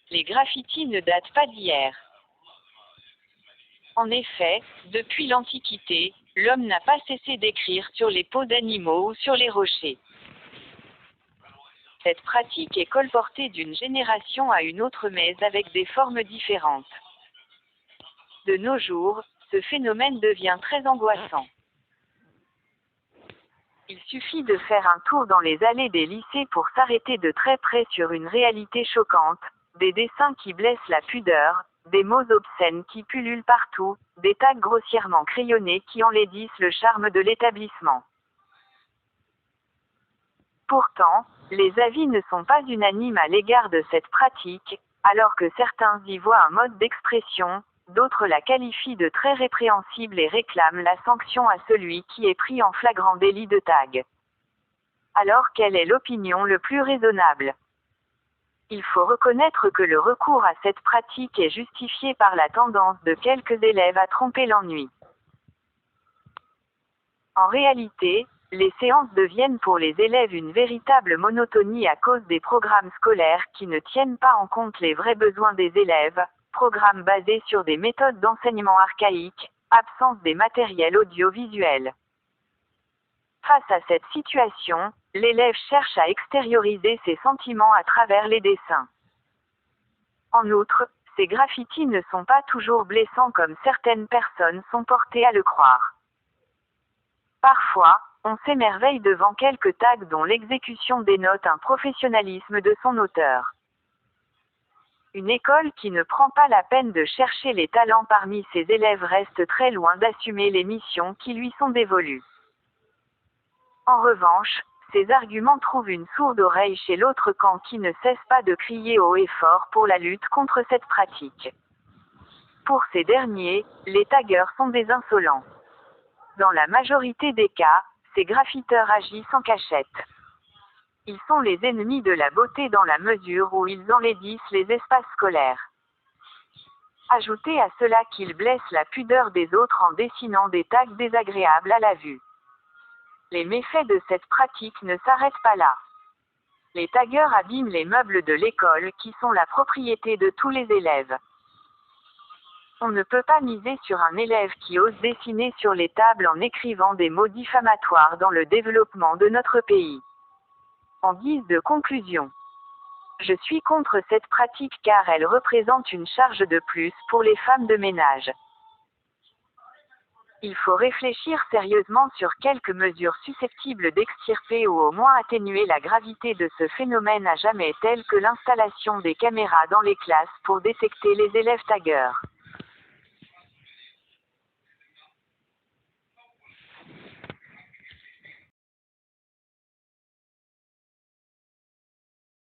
Les graffitis ne datent pas d'hier. En effet, depuis l'Antiquité, l'homme n'a pas cessé d'écrire sur les peaux d'animaux ou sur les rochers. Cette pratique est colportée d'une génération à une autre mais avec des formes différentes. De nos jours, ce phénomène devient très angoissant. Il suffit de faire un tour dans les allées des lycées pour s'arrêter de très près sur une réalité choquante, des dessins qui blessent la pudeur, des mots obscènes qui pullulent partout, des tags grossièrement crayonnés qui enlaidissent le charme de l'établissement. Pourtant, les avis ne sont pas unanimes à l'égard de cette pratique, alors que certains y voient un mode d'expression, d'autres la qualifient de très répréhensible et réclament la sanction à celui qui est pris en flagrant délit de tag. Alors quelle est l'opinion le plus raisonnable ? Il faut reconnaître que le recours à cette pratique est justifié par la tendance de quelques élèves à tromper l'ennui. En réalité, les séances deviennent pour les élèves une véritable monotonie à cause des programmes scolaires qui ne tiennent pas en compte les vrais besoins des élèves, programmes basés sur des méthodes d'enseignement archaïques, absence des matériels audiovisuels. Face à cette situation, l'élève cherche à extérioriser ses sentiments à travers les dessins. En outre, ces graffitis ne sont pas toujours blessants comme certaines personnes sont portées à le croire. Parfois, on s'émerveille devant quelques tags dont l'exécution dénote un professionnalisme de son auteur. Une école qui ne prend pas la peine de chercher les talents parmi ses élèves reste très loin d'assumer les missions qui lui sont dévolues. En revanche, ces arguments trouvent une sourde oreille chez l'autre camp qui ne cesse pas de crier haut et fort pour la lutte contre cette pratique. Pour ces derniers, les taggeurs sont des insolents. Dans la majorité des cas, ces graffiteurs agissent en cachette. Ils sont les ennemis de la beauté dans la mesure où ils enlaidissent les espaces scolaires. Ajoutez à cela qu'ils blessent la pudeur des autres en dessinant des tags désagréables à la vue. Les méfaits de cette pratique ne s'arrêtent pas là. Les taggeurs abîment les meubles de l'école qui sont la propriété de tous les élèves. On ne peut pas miser sur un élève qui ose dessiner sur les tables en écrivant des mots diffamatoires dans le développement de notre pays. En guise de conclusion, je suis contre cette pratique car elle représente une charge de plus pour les femmes de ménage. Il faut réfléchir sérieusement sur quelques mesures susceptibles d'extirper ou au moins atténuer la gravité de ce phénomène à jamais telles que l'installation des caméras dans les classes pour détecter les élèves taggeurs.